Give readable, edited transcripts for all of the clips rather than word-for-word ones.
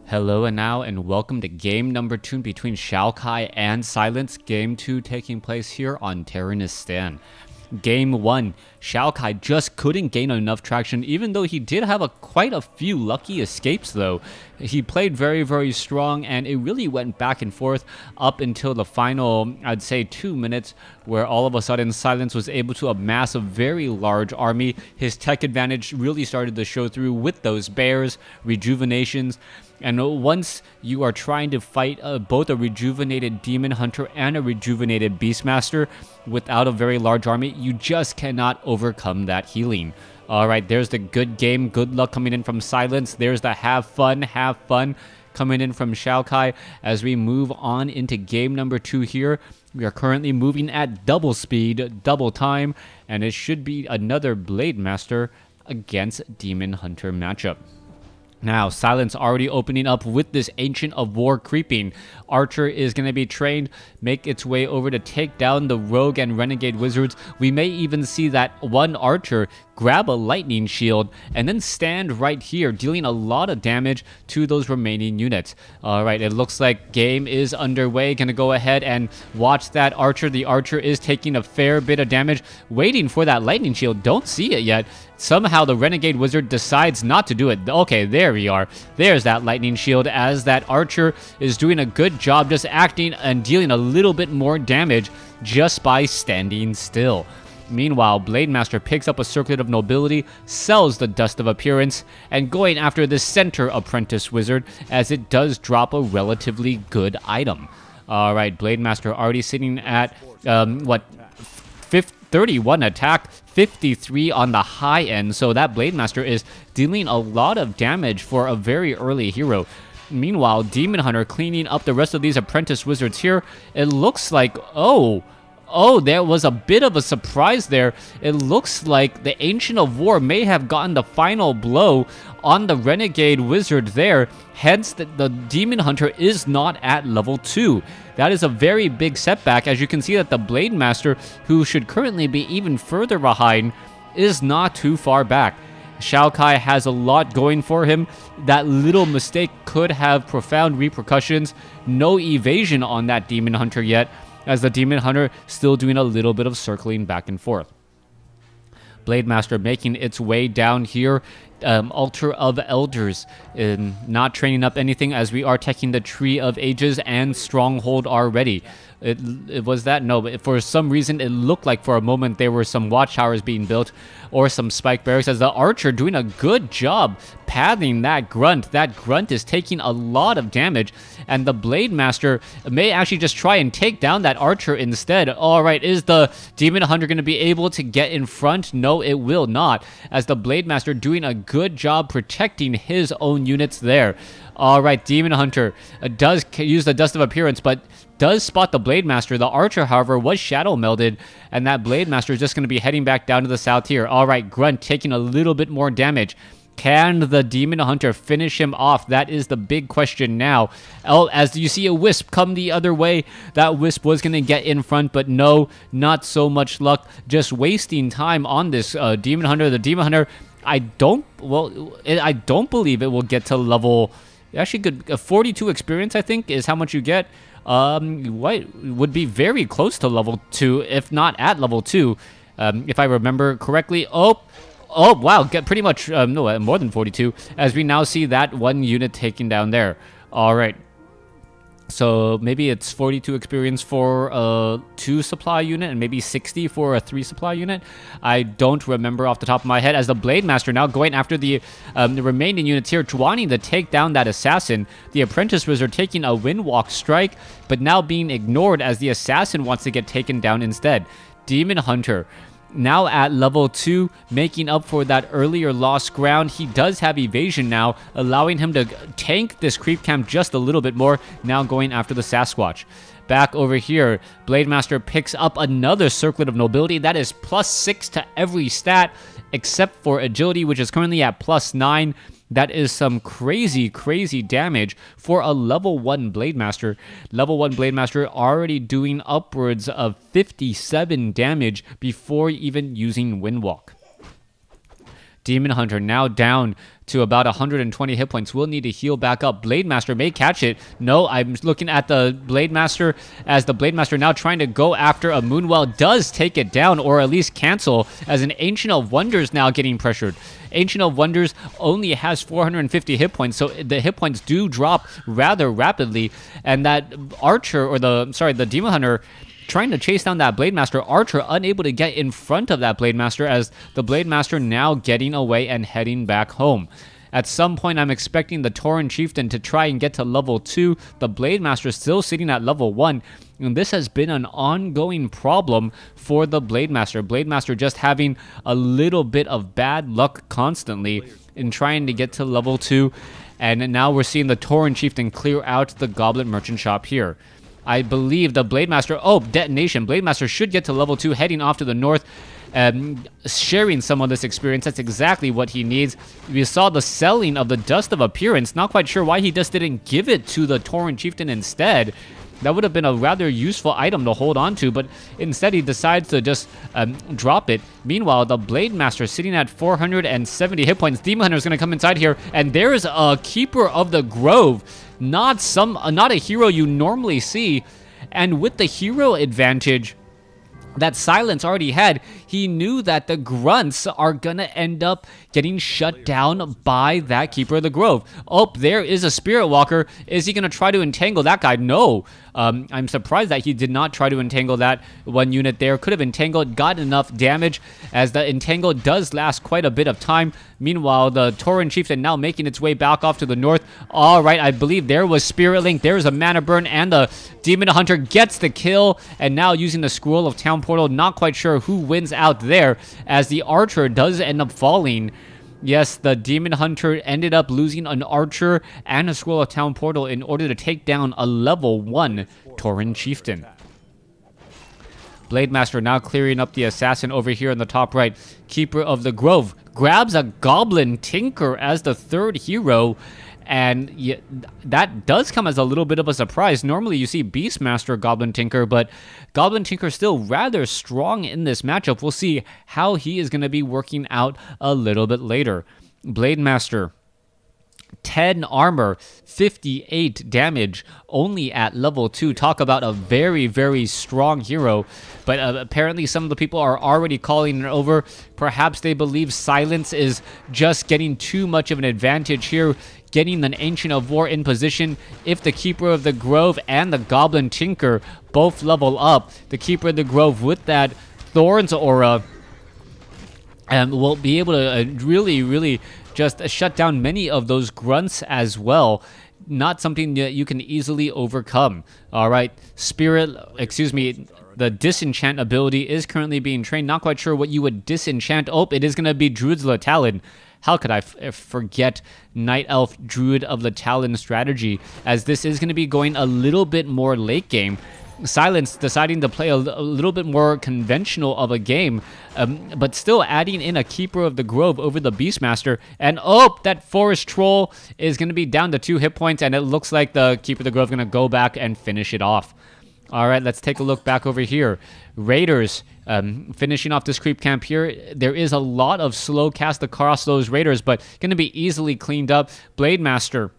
Hello and welcome to game number 2 between Xiaokk and Silence. Game 2 taking place here on Terranistan. Game 1, Xiaokk just couldn't gain enough traction, even though he did have quite a few lucky escapes though. He played very strong, and it really went back and forth up until the final, I'd say, 2 minutes, where all of a sudden Silence was able to amass a very large army. His tech advantage really started to show through with those bears, rejuvenations. And once you are trying to fight both a rejuvenated Demon Hunter and a rejuvenated Beastmaster without a very large army, you just cannot overcome that healing. Alright, there's the good game, good luck coming in from Silence. There's the have fun coming in from Xiaokk. As we move on into game number 2 here, we are currently moving at double speed, double time, and it should be another Blade Master against Demon Hunter matchup. Now, Silence already opening up with this Ancient of War creeping. Archer is going to be trained, make its way over to take down the Rogue and Renegade Wizards. We may even see that one Archer grab a Lightning Shield and then stand right here, dealing a lot of damage to those remaining units. Alright, it looks like game is underway. Going to go ahead and watch that Archer. The Archer is taking a fair bit of damage, waiting for that Lightning Shield. Don't see it yet. Somehow the Renegade Wizard decides not to do it. Okay, there we are. There's that Lightning Shield, as that Archer is doing a good job just acting and dealing a little bit more damage just by standing still. Meanwhile, Blade Master picks up a Circlet of Nobility, sells the Dust of Appearance, and going after the Center Apprentice Wizard, as it does drop a relatively good item. Alright, Blade Master already sitting at, 31 attack, 53 on the high end, so that Blade Master is dealing a lot of damage for a very early hero. Meanwhile, Demon Hunter cleaning up the rest of these Apprentice Wizards here. It looks like, oh, there was a bit of a surprise there. It looks like the Ancient of War may have gotten the final blow on the Renegade Wizard there. Hence, the Demon Hunter is not at level 2. That is a very big setback, as you can see that the Blade Master, who should currently be even further behind, is not too far back. Xiaokk has a lot going for him. That little mistake could have profound repercussions. No evasion on that Demon Hunter yet, as the Demon Hunter still doing a little bit of circling back and forth. Blade Master making its way down here. Altar of Elders, not training up anything, as we are taking the Tree of Ages and Stronghold already. It was that? No, but for some reason it looked like for a moment there were some watchtowers being built or some spike barracks, as the Archer doing a good job pathing that Grunt. That Grunt is taking a lot of damage, and the Blade Master may actually just try and take down that Archer instead. Alright, is the Demon Hunter going to be able to get in front? No, it will not, as the Blade Master doing a good job protecting his own units there. Alright, Demon Hunter does use the Dust of Appearance, but does spot the Blade Master. The Archer, however, was shadow melded, and that Blade Master is just going to be heading back down to the south here. Alright, Grunt taking a little bit more damage. Can the Demon Hunter finish him off? That is the big question now. As you see a Wisp come the other way, that Wisp was going to get in front, but no, not so much luck. Just wasting time on this Demon Hunter. The Demon Hunter, I don't believe it will get to level... Actually, good 42 experience, I think, is how much you get. What would be very close to level 2, if not at level 2, if I remember correctly. Oh, wow, get pretty much, no, more than 42, as we now see that one unit taken down there. Alright, so maybe it's 42 experience for a 2 supply unit, and maybe 60 for a 3 supply unit. I don't remember off the top of my head, as the Blade Master now going after the remaining units here, wanting to take down that Assassin. The Apprentice Wizard taking a Windwalk strike, but now being ignored as the Assassin wants to get taken down instead. Demon Hunter now at level 2, making up for that earlier lost ground. He does have evasion now, allowing him to tank this creep camp just a little bit more, now going after the Sasquatch. Back over here, Blade Master picks up another Circlet of Nobility. That is +6 to every stat, except for Agility, which is currently at +9. That is some crazy damage for a level 1 Blade Master. Level 1 Blade Master already doing upwards of 57 damage before even using Windwalk. Demon Hunter now down to about 120 hit points. Will need to heal back up. Blade Master may catch it. No, I'm looking at the Blade Master as the Blade Master now trying to go after a Moonwell. Does take it down or at least cancel as an Ancient of Wonders now getting pressured. Ancient of Wonders only has 450 hit points, so the hit points do drop rather rapidly. And that Archer, or the Demon Hunter, trying to chase down that Blade Master. Archer unable to get in front of that Blade Master as the Blade Master now getting away and heading back home. At some point, I'm expecting the Tauren Chieftain to try and get to level 2. The Blade Master still sitting at level 1. And this has been an ongoing problem for the Blade Master. Blade Master just having a little bit of bad luck constantly in trying to get to level 2. And now we're seeing the Tauren Chieftain clear out the Goblet Merchant Shop here. I believe the Blade Master... Oh, detonation. Blade Master should get to level 2, heading off to the north, sharing some of this experience. That's exactly what he needs. We saw the selling of the Dust of Appearance. Not quite sure why he just didn't give it to the Tauren Chieftain instead. That would have been a rather useful item to hold on to, but instead he decides to just drop it. Meanwhile, the Blade Master sitting at 470 hit points. Demon Hunter is going to come inside here, and there's a Keeper of the Grove. Not a hero you normally see, and with the hero advantage that Silence already had, he knew that the grunts are gonna end up getting shut down by that Keeper of the Grove. Oh, there is a Spirit Walker. Is he gonna try to entangle that guy? No. I'm surprised that he did not try to entangle that one unit there. Could have entangled, got enough damage, as the entangle does last quite a bit of time. Meanwhile, the Tauren Chieftain now making its way back off to the north. All right, I believe there was Spirit Link. There's a Mana Burn, and the Demon Hunter gets the kill, and now using the Scroll of Town Portal. Not quite sure who wins out there, as the Archer does end up falling. Yes, the Demon Hunter ended up losing an Archer and a Scroll of Town Portal in order to take down a level 1 Tauren Chieftain. Blade Master now clearing up the Assassin over here in the top right. Keeper of the Grove grabs a Goblin Tinker as the third hero, and yeah, that does come as a little bit of a surprise. Normally you see Beastmaster Goblin Tinker, but Goblin Tinker still rather strong in this matchup. We'll see how he is going to be working out a little bit later. Blade Master, 10 armor, 58 damage, only at level 2. Talk about a very, very strong hero. But apparently some of the people are already calling it over. Perhaps they believe Silence is just getting too much of an advantage here, getting an Ancient of War in position. If the Keeper of the Grove and the Goblin Tinker both level up, the Keeper of the Grove with that Thorns aura will be able to really just shut down many of those grunts as well. Not something that you can easily overcome. All right, the Disenchant ability is currently being trained. Not quite sure what you would disenchant. Oh, it is going to be Druid's of the Talon. How could I forget Night Elf Druid of the Talon strategy, as this is going to be going a little bit more late game. Silence deciding to play a little bit more conventional of a game, but still adding in a Keeper of the Grove over the Beastmaster. And oh, that Forest Troll is going to be down to 2 hit points, and it looks like the Keeper of the Grove is going to go back and finish it off. All right, let's take a look back over here. Raiders finishing off this creep camp here. There is a lot of slow cast across those Raiders, but going to be easily cleaned up. Blade Master,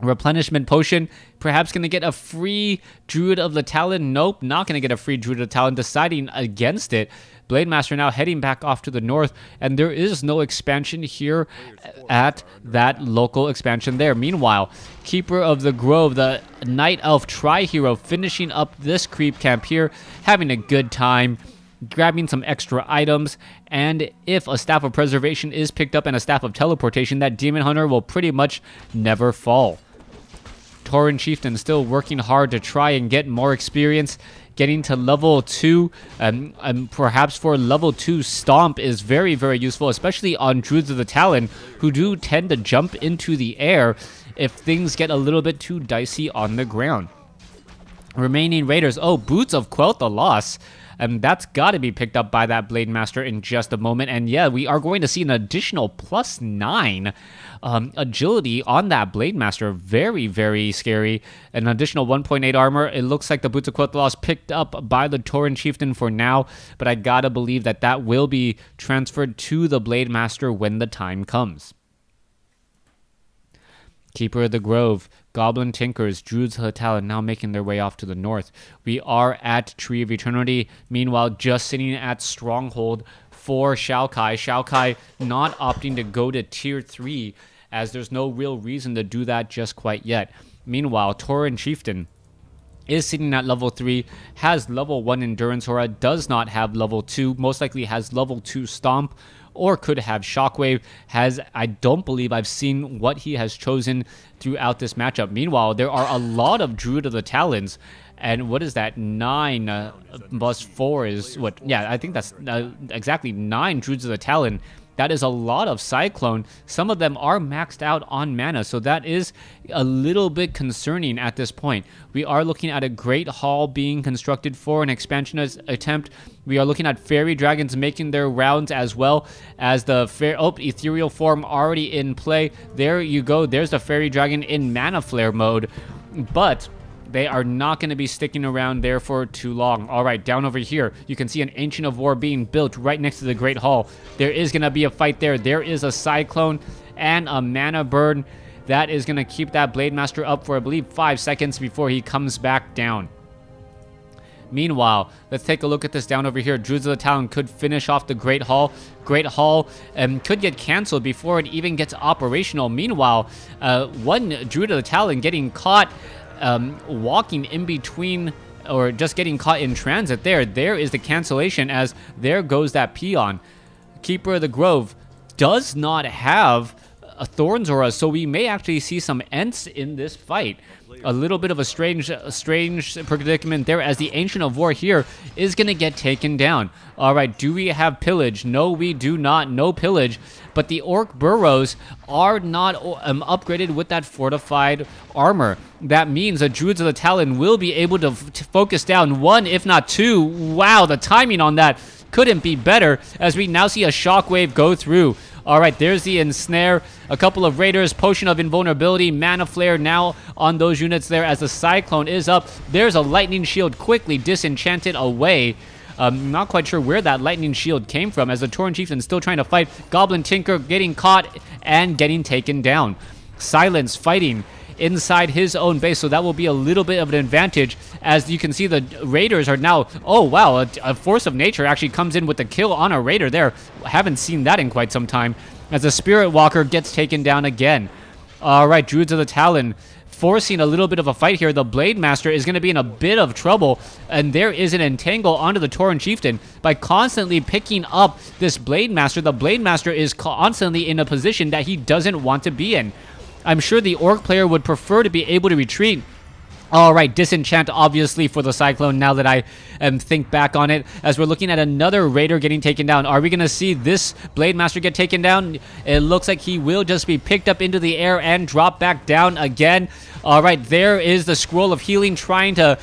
replenishment potion, perhaps going to get a free Druid of the Talon. Nope, not going to get a free Druid of the Talon, deciding against it. Blade Master now heading back off to the north, and there is no expansion here at that local expansion there. Meanwhile, Keeper of the Grove, the Night Elf Tri-Hero, finishing up this creep camp here, having a good time, grabbing some extra items, and if a Staff of Preservation is picked up and a Staff of Teleportation, that Demon Hunter will pretty much never fall. Tauren Chieftain still working hard to try and get more experience, getting to level 2, perhaps for level 2 Stomp is very, very useful, especially on Druids of the Talon, who do tend to jump into the air if things get a little bit too dicey on the ground. Remaining raiders. Oh, Boots of Quelt the Loss. That's got to be picked up by that Blade Master in just a moment. And yeah, we are going to see an additional +9 agility on that Blade Master. Very, very scary. An additional 1.8 armor. It looks like the Boots of Quoth Loss picked up by the Tauren Chieftain for now, but I gotta believe that that will be transferred to the Blade Master when the time comes. Keeper of the Grove, Goblin Tinkers, Druids of the Talon now making their way off to the north. We are at Tree of Eternity. Meanwhile, just sitting at Stronghold for Xiaokk. Xiaokk not opting to go to Tier 3 as there's no real reason to do that just quite yet. Meanwhile, Tauren Chieftain is sitting at level 3, has level 1 Endurance Aura, does not have level 2, most likely has level 2 Stomp, or could have Shockwave. I don't believe I've seen what he has chosen throughout this matchup. Meanwhile, there are a lot of Druid of the Talons. And what is that? 9 plus 4 is what? Yeah, I think that's exactly 9 Druids of the Talon. That is a lot of Cyclone. Some of them are maxed out on mana, so that is a little bit concerning at this point. We are looking at a Great Hall being constructed for an expansion attempt. We are looking at Fairy Dragons making their rounds as well as the Ethereal Form already in play. There you go. There's the Fairy Dragon in Mana Flare mode, but they are not going to be sticking around there for too long. All right, down over here, you can see an Ancient of War being built right next to the Great Hall. There is going to be a fight there. There is a Cyclone and a Mana Burn. That is going to keep that Blade Master up for, I believe, 5 seconds before he comes back down. Meanwhile, let's take a look at this down over here. Druids of the Talon could finish off the Great Hall. Great Hall could get canceled before it even gets operational. Meanwhile, one Druid of the Talon getting caught walking in between, or just getting caught in transit there. There is the cancellation, as there goes that peon. Keeper of the Grove does not have a Thorns Aura, so we may actually see some Ents in this fight. A little bit of a strange predicament there, as the Ancient of War here is going to get taken down. All right, do we have Pillage? No, we do not. No Pillage. But the Orc Burrows are not upgraded with that fortified armor. That means the Druids of the Talon will be able to focus down 1, if not 2. Wow, the timing on that couldn't be better, as we now see a Shockwave go through. All right, there's the Ensnare, a couple of Raiders, Potion of Invulnerability, Mana Flare now on those units there as the Cyclone is up. There's a Lightning Shield quickly disenchanted away. Not quite sure where that Lightning Shield came from, as the Tauren Chieftain still trying to fight. Goblin Tinker getting caught and getting taken down. Silence fighting inside his own base, so that will be a little bit of an advantage, as you can see the Raiders are now, oh wow, a Force of Nature actually comes in with the kill on a Raider there. Haven't seen that in quite some time, as the Spirit Walker gets taken down again. All right, Druids of the Talon forcing a little bit of a fight here. The Blade Master is going to be in a bit of trouble, and there is an entangle onto the Tauren Chieftain. By constantly picking up this Blade Master, the Blade Master is constantly in a position that he doesn't want to be in. I'm sure the Orc player would prefer to be able to retreat. All right, disenchant obviously for the Cyclone, now that I think back on it, as we're looking at another Raider getting taken down. Are we going to see this Blade Master get taken down? It looks like he will just be picked up into the air and drop back down again. All right, there is the Scroll of Healing trying to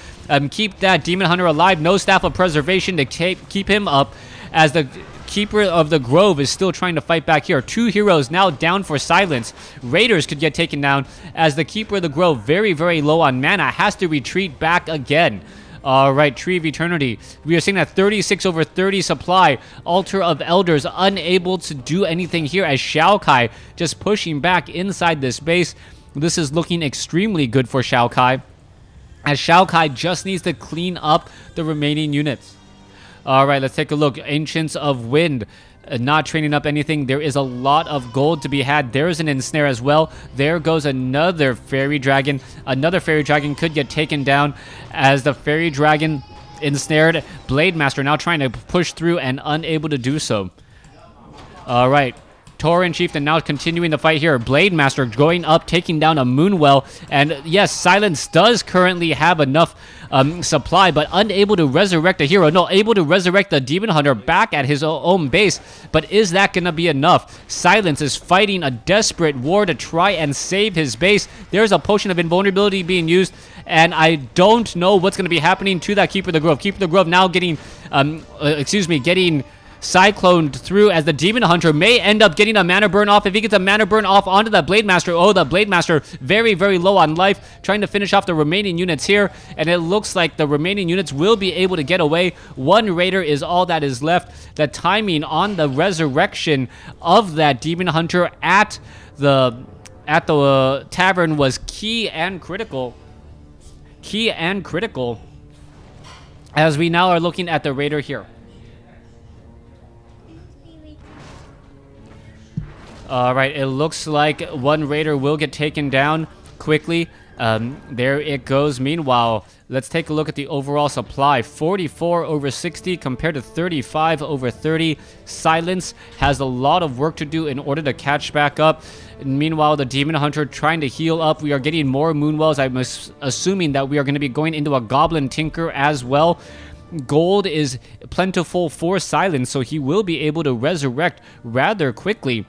keep that Demon Hunter alive. No Staff of Preservation to keep him up, as the Keeper of the Grove is still trying to fight back here. 2 heroes now down for silence. Raiders could get taken down, as the Keeper of the Grove, very, very low on mana, has to retreat back again. All right, Tree of Eternity. We are seeing that 36 over 30 supply. Altar of Elders unable to do anything here, as Xiaokk just pushing back inside this base. This is looking extremely good for Xiaokk, as Xiaokk just needs to clean up the remaining units. All right, let's take a look. Ancients of Wind, not training up anything. There is a lot of gold to be had. There is an Ensnare as well. There goes another Fairy Dragon. Another Fairy Dragon could get taken down, as the Fairy Dragon ensnared. Blade Master now trying to push through and unable to do so. All right. Tauren Chieftain now continuing the fight here. Blade Master going up, taking down a Moonwell. And yes, Silence does currently have enough supply, but unable to resurrect a hero. No, able to resurrect the Demon Hunter back at his own base. But is that going to be enough? Silence is fighting a desperate war to try and save his base. There's a potion of invulnerability being used, and I don't know what's going to be happening to that Keeper of the Grove. Keeper of the Grove now getting, getting cycloned through, as the Demon Hunter may end up getting a mana burn off. If he gets a mana burn off onto the Blade Master, oh, the Blade Master very, very low on life, trying to finish off the remaining units here, and it looks like the remaining units will be able to get away. One Raider is all that is left. The timing on the resurrection of that Demon Hunter at the tavern was key and critical. Key and critical, as we now are looking at the Raider here. Alright, it looks like one Raider will get taken down quickly. There it goes. Meanwhile, let's take a look at the overall supply. 44 over 60 compared to 35 over 30. Silence has a lot of work to do in order to catch back up. Meanwhile, the Demon Hunter trying to heal up. We are getting more Moonwells. I'm assuming that we are going to be going into a Goblin Tinker as well. Gold is plentiful for Silence, so he will be able to resurrect rather quickly.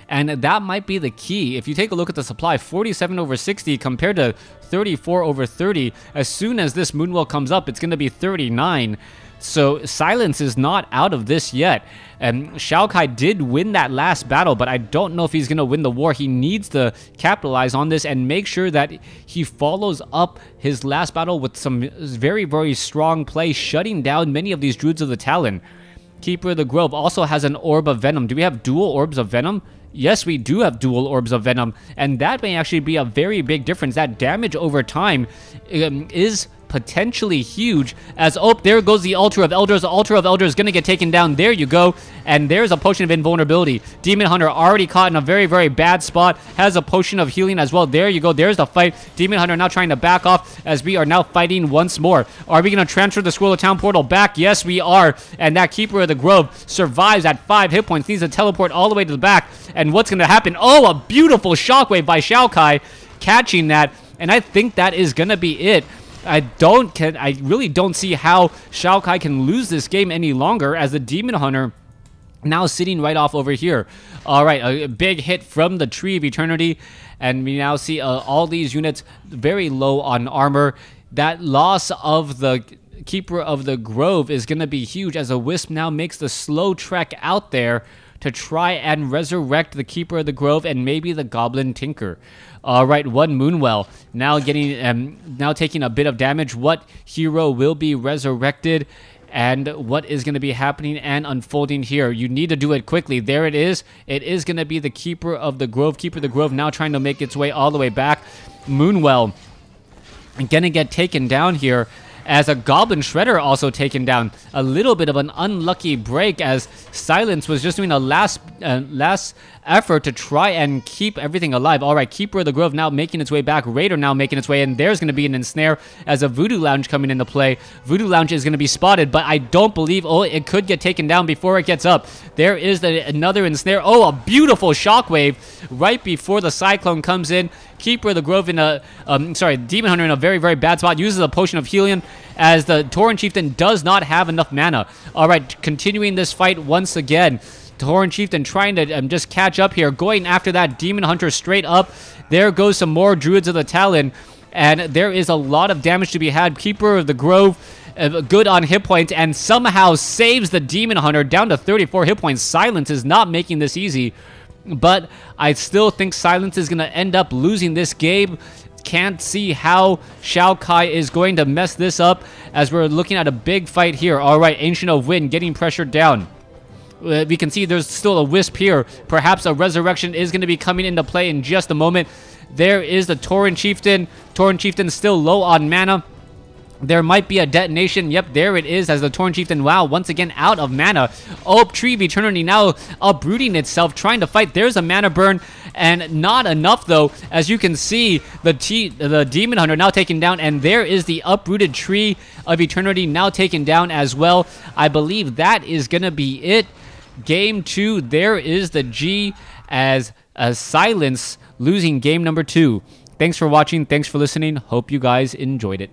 And that might be the key. If you take a look at the supply, 47 over 60 compared to 34 over 30. As soon as this Moonwell comes up, it's going to be 39. So Silence is not out of this yet. And Xiaokk did win that last battle, but I don't know if he's going to win the war. He needs to capitalize on this and make sure that he follows up his last battle with some very, very strong play, shutting down many of these Druids of the Talon. Keeper of the Grove also has an Orb of Venom. Do we have dual Orbs of Venom? Yes, we do have dual Orbs of Venom, and that may actually be a very big difference. That damage over time is potentially huge, as, oh, there goes the Altar of Elders. The Altar of Elders is going to get taken down. There you go, and there's a Potion of Invulnerability. Demon Hunter already caught in a very, very bad spot, has a Potion of Healing as well. There you go, there's the fight. Demon Hunter now trying to back off, as we are now fighting once more. Are we going to transfer the Scroll of Town portal back? Yes, we are, and that Keeper of the Grove survives at 5 hit points, needs to teleport all the way to the back, and what's going to happen? Oh, a beautiful Shockwave by Xiaokk, catching that, and I think that is going to be it. I really don't see how Xiaokk can lose this game any longer, as the Demon Hunter now sitting right off over here. All right, a big hit from the Tree of Eternity, and we now see all these units very low on armor. That loss of the Keeper of the Grove is going to be huge, as a Wisp now makes the slow trek out there to try and resurrect the Keeper of the Grove and maybe the Goblin Tinker. All right, one Moonwell now getting now taking a bit of damage. What hero will be resurrected, and what is going to be happening and unfolding here? You need to do it quickly. There it is. It is going to be the Keeper of the Grove. Keeper of the Grove now trying to make its way all the way back. Moonwell going to get taken down here, as a Goblin Shredder also taken down. A little bit of an unlucky break, as Silence was just doing a last effort to try and keep everything alive. All right, Keeper of the Grove now making its way back. Raider now making its way in. There's going to be an ensnare, as a Voodoo Lounge coming into play. Voodoo Lounge is going to be spotted, but I don't believe, oh, it could get taken down before it gets up. There is another ensnare. Oh, a beautiful Shockwave right before the Cyclone comes in. Keeper of the Grove in a, Demon Hunter in a very, very bad spot. Uses a Potion of Healing, as the Tauren Chieftain does not have enough mana. All right, continuing this fight once again. Tauren Chieftain trying to just catch up here, going after that Demon Hunter straight up. There goes some more Druids of the Talon, and there is a lot of damage to be had. Keeper of the Grove, good on hit points, and somehow saves the Demon Hunter down to 34 hit points. Silence is not making this easy, but I still think Silence is going to end up losing this game. Can't see how Xiaokk is going to mess this up, as we're looking at a big fight here. All right, Ancient of Wind getting pressured down. We can see there's still a Wisp here. Perhaps a Resurrection is going to be coming into play in just a moment. There is the Tauren Chieftain. Tauren Chieftain still low on mana. There might be a detonation. Yep, there it is, as the Tauren Chieftain, wow, once again out of mana. Oh, Tree of Eternity now uprooting itself, trying to fight. There's a mana burn, and not enough, though. As you can see, the Demon Hunter now taken down, and there is the uprooted Tree of Eternity now taken down as well. I believe that is going to be it. Game 2, there is the G as a Silence losing game number 2. Thanks for watching. Thanks for listening. Hope you guys enjoyed it.